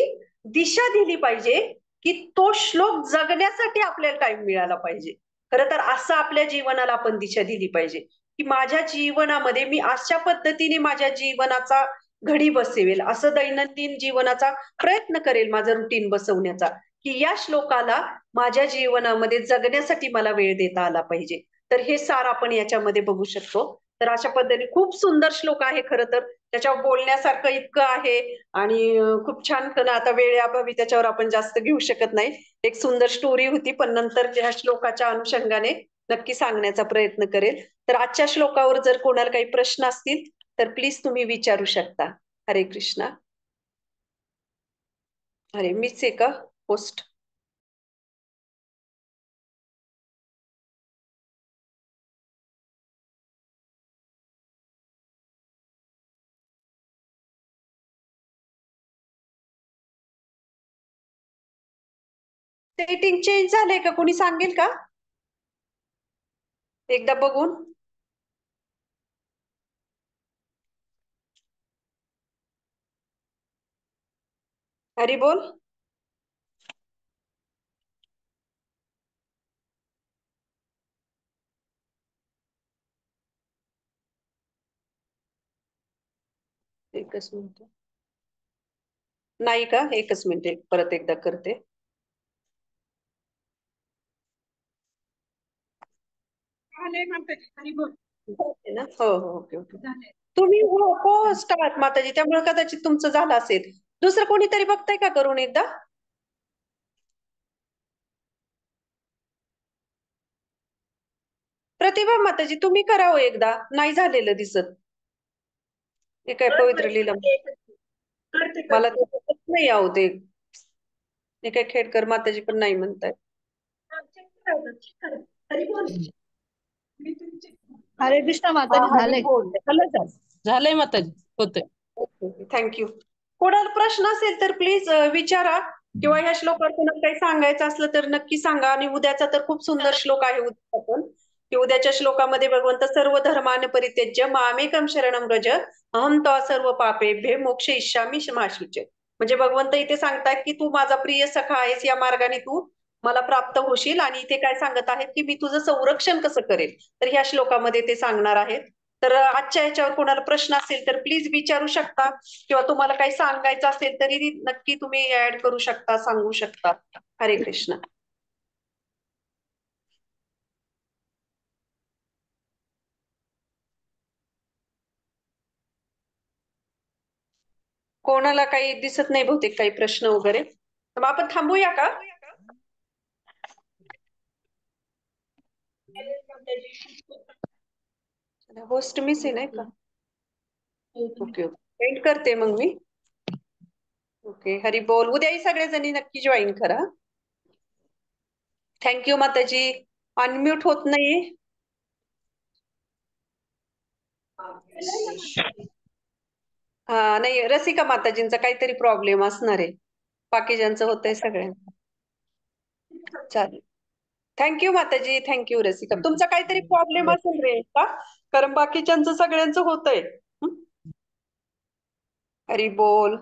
दिशा दिली पाहिजे की तो श्लोक जगण्यासाठी आपल्याला टाइम मिळाला पाहिजे. खरं तर असं आपल्या जीवनाला आपण दिशा दिली पाहिजे की माझ्या जीवनामध्ये मी अशा पद्धतीने माझ्या जीवनाचा घडी बसवेल, असं दैनंदिन जीवनाचा प्रयत्न करेल, माझं रुटीन बसवण्याचा, की या श्लोकाला माझ्या जीवनामध्ये जगण्यासाठी मला वेळ देता आला पाहिजे. तर हे सार आपण याच्यामध्ये बघू शकतो. तर अशा पद्धतीने खूप सुंदर श्लोक आहे खरं तर, त्याच्यावर बोलण्यासारखं इतकं आहे. आणि खूप छान, पण आता वेळेअभावी त्याच्यावर आपण जास्त घेऊ शकत नाही. एक सुंदर स्टोरी होती, पण नंतर त्या श्लोकाच्या अनुषंगाने नक्की सांगण्याचा प्रयत्न करेल. तर आजच्या श्लोकावर जर कोणाला काही प्रश्न असतील तर प्लीज तुम्ही विचारू शकता. हरे कृष्णा. अरे मीच आहे का होस्ट? सेटिंग चेंज झालंय का, कोणी सांगेल का एकदा बघून? हरी बोल. एकच मिनिट. नाही का, एकच मिनिट, परत एकदा करते. झालंय माताजी, हरी बोल. झालंय ना, हो हो, ओके ओके. तुम्ही हो होस्ट आहात माताजी, त्यामुळे कदाचित तुमचं झालं असेल. दुसरं कोणीतरी बघताय का करून एकदा? प्रतिभा माताजी तुम्ही करा हो एकदा, नाही झालेलं दिसत. हे काय पवित्र लीला मला ते दिसत नाही आहो ते. हे काय खेडकर माताजी पण नाही म्हणताय. हरे कृष्ण माताजी झालंय. झालंय माताजी, होतंय. थँक्यू. कोणाला प्रश्न असेल तर प्लीज विचारा, किंवा ह्या श्लोकावर कोणाला काही सांगायचं असलं तर नक्की सांगा. आणि उद्याचा तर खूप सुंदर श्लोक आहे उद्याचा पण, की उद्याच्या श्लोकामध्ये भगवंत सर्व धर्माने परित्यज्य मामेकम शरणम व्रज अहम त्वा सर्व पापेभ्ये मोक्ष इष्यामी मा शुचे. म्हणजे भगवंत इथे सांगतात की तू माझा प्रिय सखा आहेस, या मार्गाने तू मला प्राप्त होशील. आणि इथे काय सांगत आहेत की मी तुझं संरक्षण कसं करेल, तर ह्या श्लोकामध्ये ते सांगणार आहेत. तर आजच्या ह्याच्यावर कोणाला प्रश्न असेल तर प्लीज विचारू शकता, किंवा तुम्हाला काही सांगायचं असेल तरी नक्की तुम्ही ऍड करू शकता, सांगू शकता. हरे कृष्ण. कोणाला काही दिसत नाही बहुतेक काही प्रश्न वगैरे, तर मग आपण थांबूया का? होस्ट मिस आहे नाही का? ओके ओके, एंड करते मग मी. ओके, हरी बोल. उद्याही सगळेजणी नक्की जॉईन करा. थँक्यू माताजी. अनम्यूट होत नाही. हा नाही, रसिका माताजींचा काहीतरी प्रॉब्लेम असणार आहे, बाकीच्यांचं होतंय सगळ्यांचं. चालेल. थँक्यू माताजी, थँक्यू रसिका. तुमचा काहीतरी प्रॉब्लेम असेल रे का, कारण बाकीच्यांचं सगळ्यांचं होतंय. हरी बोल.